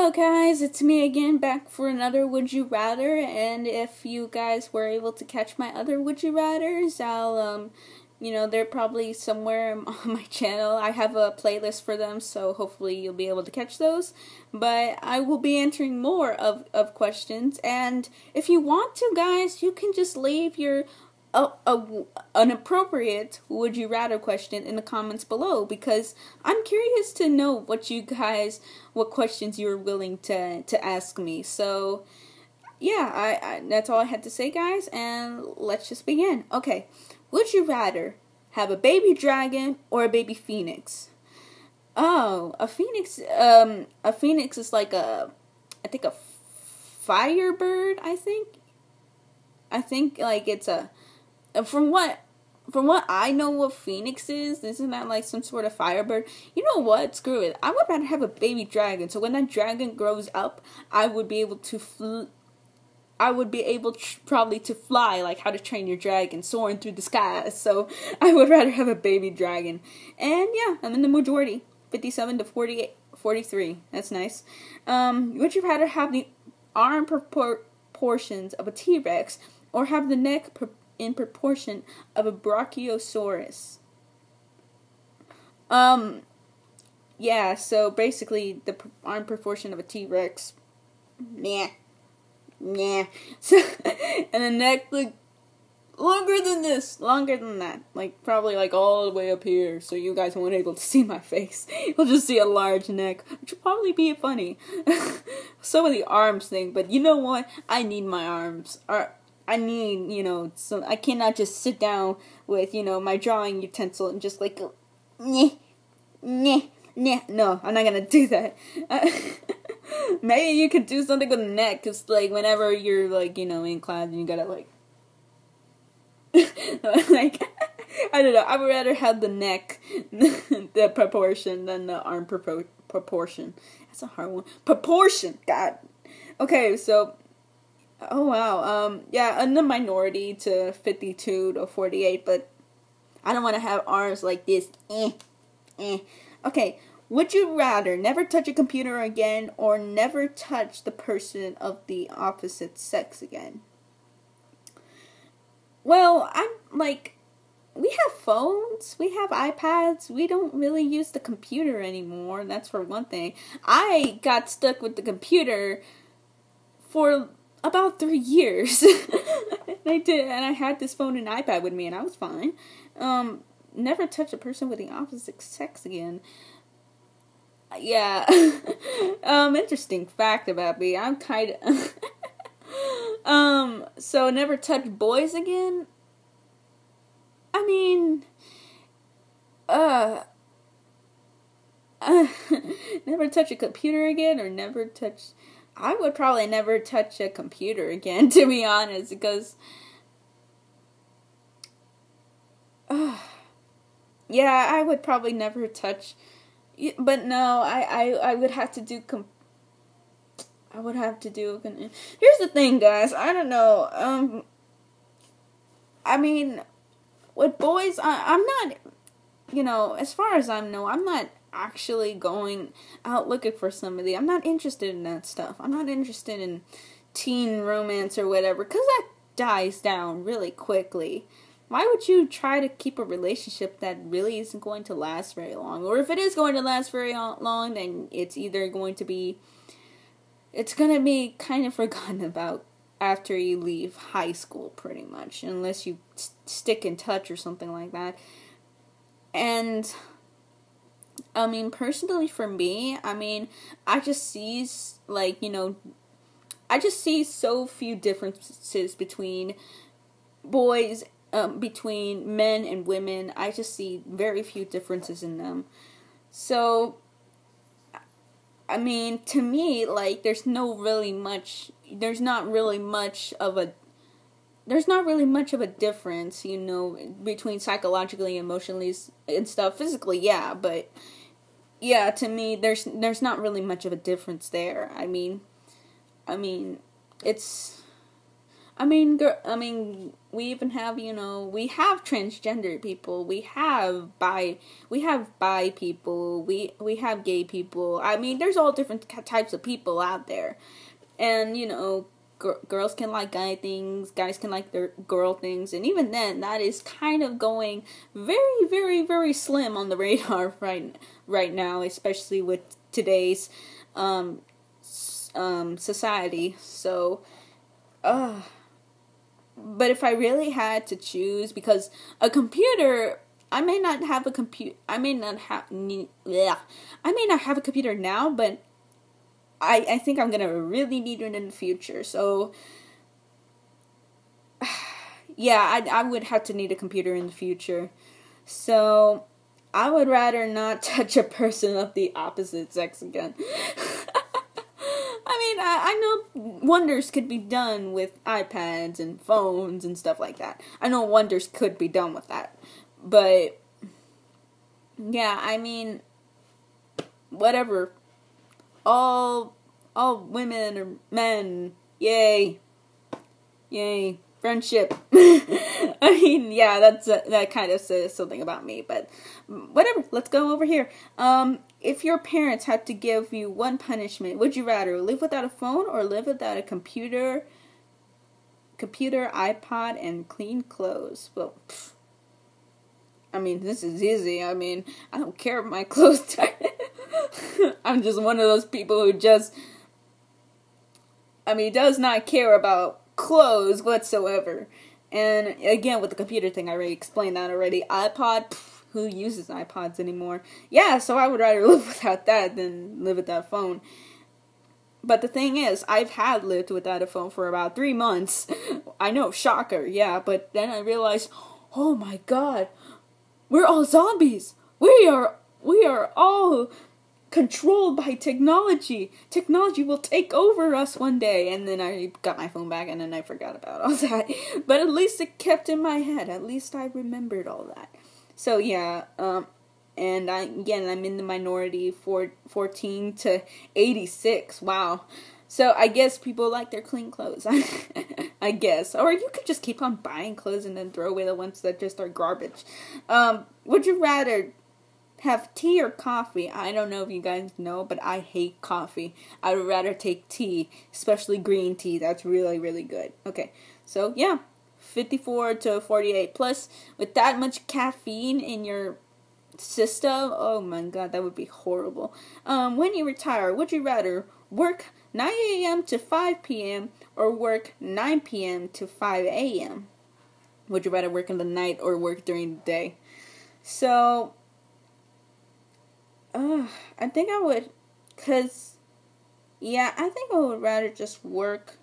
Hello guys, it's me again, back for another Would You Rather, and if you guys were able to catch my other Would You Rathers, they're probably somewhere on my channel. I have a playlist for them, so hopefully you'll be able to catch those, but I will be answering more of questions, and if you want to, guys, you can just leave your an appropriate would you rather question in the comments below, because I'm curious to know what questions you're willing to ask me. So yeah, I that's all I had to say, guys, and let's just begin. Okay, would you rather have a baby dragon or a baby phoenix? Oh, a phoenix is like I think a firebird. I think like it's a from what I know what Phoenix is, isn't that like some sort of firebird? You know what? Screw it. I would rather have a baby dragon. So when that dragon grows up, I would be able to probably to fly, like How to Train Your Dragon, soaring through the skies. So I would rather have a baby dragon. And yeah, I'm in the majority, 57 to 43. That's nice. Would you rather have the arm proportions of a T-Rex or have the neck in proportion of a Brachiosaurus? Yeah, so basically the arm proportion of a T-Rex. Nah. So, and the neck, like, longer than that. Like, probably, like, all the way up here, so you guys won't able to see my face. You'll just see a large neck, which will probably be funny. So with the arms thing, but you know what? I need my arms. I need, so I cannot just sit down with, my drawing utensil and just like, no, I'm not gonna do that. Maybe you could do something with the neck, cause like whenever you're like, in class and you gotta like, like, I don't know, I would rather have the neck, the proportion than the arm proportion. That's a hard one. Proportion, God. Okay, so. Oh wow, yeah, in the minority to 52 to 48, but I don't want to have arms like this. Okay, would you rather never touch a computer again or never touch the person of the opposite sex again? Well, I'm like, we have phones, we have iPads, we don't really use the computer anymore, that's for one thing. I got stuck with the computer for about 3 years. And I had this phone and iPad with me, and I was fine. Never touch a person with the opposite sex again. Yeah. Interesting fact about me. I'm kind of. So never touch boys again. I mean, never touch a computer again, or never touch. I would probably never touch a computer again, to be honest, because, yeah, I would probably never touch, but no, I would have to do, here's the thing, guys, I don't know, I mean, with boys, I'm not, as far as I know, I'm not actually going out looking for somebody. I'm not interested in that stuff. I'm not interested in teen romance or whatever, because that dies down really quickly. Why would you try to keep a relationship that really isn't going to last very long? Or if it is going to last very long, then it's either going to be kind of forgotten about after you leave high school, pretty much, unless you stick in touch or something like that. And I mean, personally for me, I just see, I just see so few differences between boys, between men and women. I just see very few differences in them. So, I mean, to me, like, there's not really much of a difference, between psychologically, emotionally, and stuff. Physically, yeah, but yeah, to me, there's not really much of a difference there. I mean, it's, we even have, we have transgender people, we have bi people, we have gay people. I mean, there's all different types of people out there, and girls can like guy things, guys can like their girl things, and even then, that is kind of going very, very, very slim on the radar right now, especially with today's society. So, but if I really had to choose, because a computer, I may not have a computer now, but I think I'm gonna really need it in the future. So, yeah, I would have to need a computer in the future. So, I would rather not touch a person of the opposite sex again. I know wonders could be done with iPads and phones and stuff like that. I know wonders could be done with that. But, yeah, whatever. All women or men, yay, friendship. Yeah, that kind of says something about me, but whatever, let's go over here. If your parents had to give you one punishment, would you rather live without a phone or live without a computer, iPod, and clean clothes? Well, this is easy. I don't care if my clothes are I'm just one of those people who just, does not care about clothes whatsoever. And again, with the computer thing, I already explained that already. iPod, who uses iPods anymore? Yeah, so I would rather live without that than live without a phone. But the thing is, I've had lived without a phone for about 3 months. I know, shocker, yeah, but then I realized, oh my god, we're all zombies. We are all controlled by technology. Technology will take over us one day. And then I got my phone back and then I forgot about all that. But at least it kept in my head. At least I remembered all that. So yeah, and I'm in the minority, 14 to 86. Wow. So I guess people like their clean clothes. I guess. Or you could just keep on buying clothes and then throw away the ones that just are garbage. Would you rather have tea or coffee? I don't know if you guys know, but I hate coffee. I would rather take tea, especially green tea. That's really, really good. Okay, so yeah, 54 to 48. Plus, with that much caffeine in your system, oh my god, that would be horrible. When you retire, would you rather work 9 a.m. to 5 p.m. or work 9 p.m. to 5 a.m.? Would you rather work in the night or work during the day? So, I think I would, I think I would rather just work.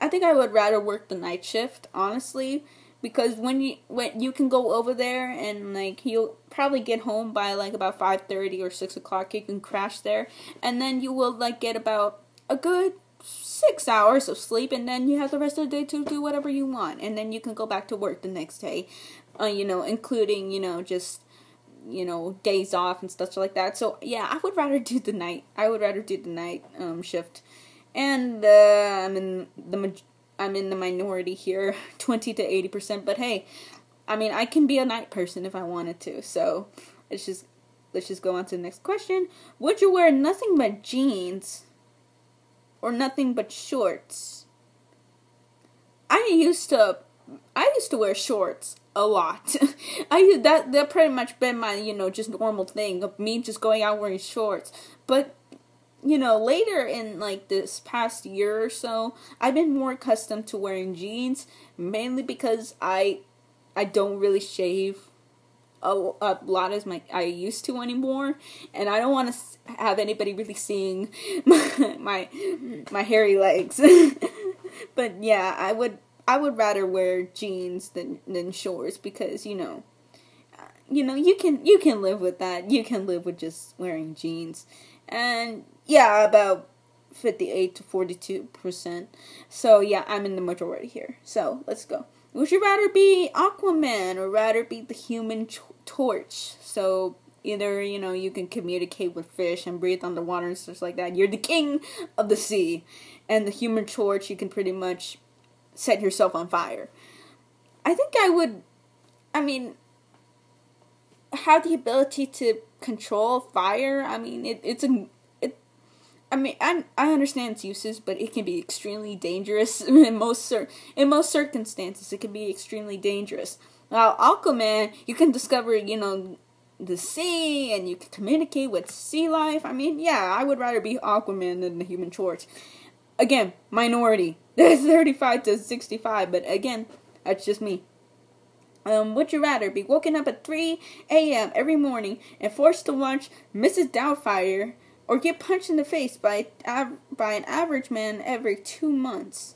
I think I would rather work the night shift, honestly, because when you can go over there and you'll probably get home by about 5:30 or 6 o'clock. You can crash there, and then you will get about a good 6 hours of sleep, and then you have the rest of the day to do whatever you want, and then you can go back to work the next day, including just days off and stuff like that. So yeah, I would rather do the night. Shift, and I'm in the minority here, 20 to 80%. But hey, I can be a night person if I wanted to. So let's just go on to the next question. Would you wear nothing but jeans or nothing but shorts? I used to wear shorts a lot. That pretty much been my, just normal thing of me just going out wearing shorts. But, later in, this past year or so, I've been more accustomed to wearing jeans, mainly because I don't really shave a lot as I used to anymore, and I don't want to have anybody really seeing my hairy legs. But yeah, I would rather wear jeans than shorts, because you can live with that. You can live with just wearing jeans. And yeah, about 58 to 42%. So yeah, I'm in the majority here. So let's go. Would you rather be Aquaman or rather be the Human Torch? So either, you can communicate with fish and breathe underwater and stuff like that. You're the king of the sea. And the Human Torch, you can pretty much set yourself on fire. I think I would, I mean, have the ability to control fire. I mean, I understand its uses, but it can be extremely dangerous in most circumstances. It can be extremely dangerous. Now, Aquaman, you can discover, the sea, and you can communicate with sea life. I mean, yeah, I would rather be Aquaman than the Human Torch. Again, minority. There's 35 to 65, but again, that's just me. Would you rather be woken up at 3 a.m. every morning and forced to watch Mrs. Doubtfire, or get punched in the face by an average man every 2 months?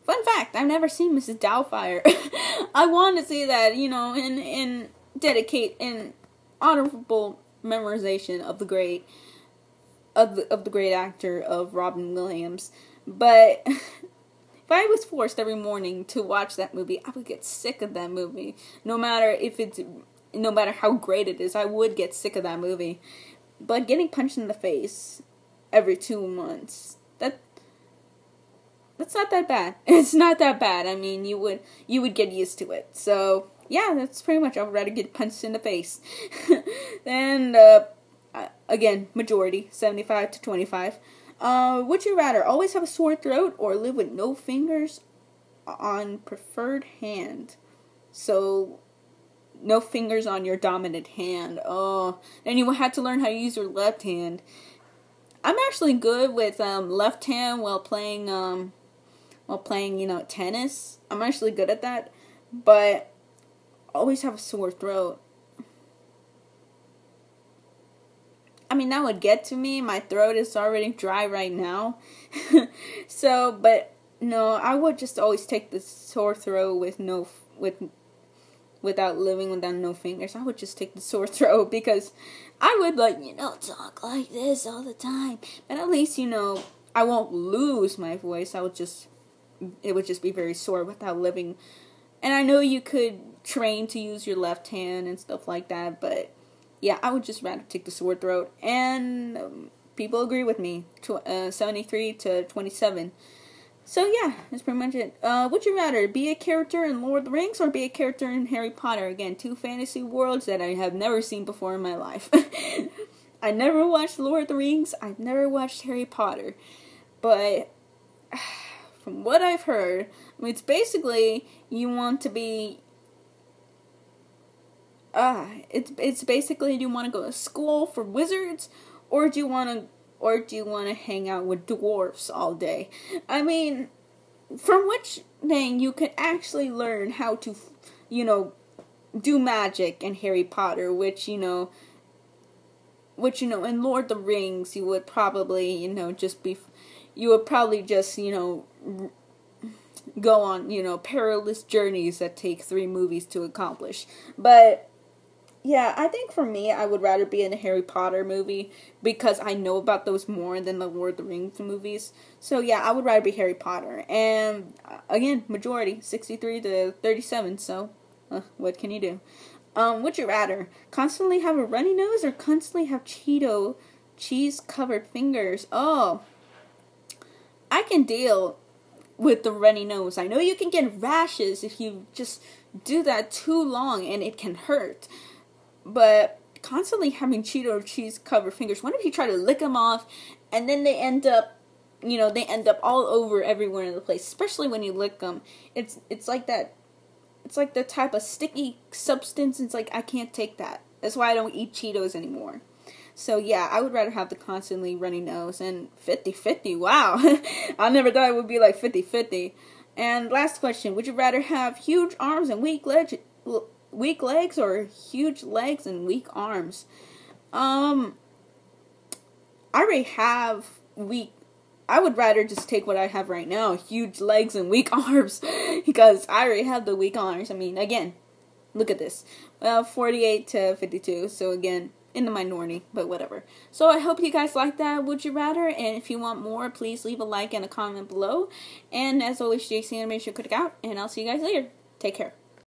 Fun fact, I've never seen Mrs. Doubtfire. I want to see that, and dedicate an honorable memorization of the great actor of Robin Williams. But if I was forced every morning to watch that movie, I would get sick of that movie. No matter how great it is, I would get sick of that movie. But getting punched in the face every 2 months, that's not that bad. It's not that bad. I mean, you would get used to it. So, yeah, that's pretty much. I would rather get punched in the face. And, again, majority, 75 to 25. Would you rather always have a sore throat or live with no fingers on preferred hand? So, no fingers on your dominant hand. Oh, and you had to learn how to use your left hand. I'm actually good with left hand while playing tennis. I'm actually good at that, but always have a sore throat. I mean, that would get to me. My throat is already dry right now. So, but no, I would just always take the sore throat without living without no fingers. I would just take the sore throat because I would talk like this all the time. But at least, I won't lose my voice. It would just be very sore without living. And I know you could train to use your left hand and stuff like that, but yeah, I would just rather take the sore throat. And people agree with me. 73 to 27. So yeah, that's pretty much it. Would you rather be a character in Lord of the Rings or be a character in Harry Potter? Again, 2 fantasy worlds that I have never seen before in my life. I never watched Lord of the Rings. I've never watched Harry Potter. But from what I've heard, it's basically you want to be. It's basically, do you want to go to school for wizards, or do you want to hang out with dwarves all day? I mean, from which thing you can actually learn how to, do magic in Harry Potter, which in Lord of the Rings, you would probably, go on, perilous journeys that take 3 movies to accomplish. But yeah, I think for me, I would rather be in a Harry Potter movie because I know about those more than the Lord of the Rings movies. So yeah, I would rather be Harry Potter. And again, majority, 63 to 37. So what can you do? Would you rather constantly have a runny nose or constantly have cheese-covered fingers? Oh, I can deal with the runny nose. I know you can get rashes if you just do that too long and it can hurt. But constantly having Cheeto cheese-covered fingers, what if you try to lick them off and then they end up all over everywhere in the place, especially when you lick them. It's like that. It's like the type of sticky substance. It's like, I can't take that. That's why I don't eat Cheetos anymore. So yeah, I would rather have the constantly runny nose. And 50-50, wow. I never thought it would be like 50-50. And last question, would you rather have huge arms and weak legs or huge legs and weak arms? I already have I would rather just take what I have right now, huge legs and weak arms, because I already have the weak arms. I mean, again, look at this. Well, 48 to 52, so again, in the minority, but whatever. So I hope you guys like that Would You Rather, and if you want more, please leave a like and a comment below. And as always, JC Animation Critic out, and I'll see you guys later. Take care.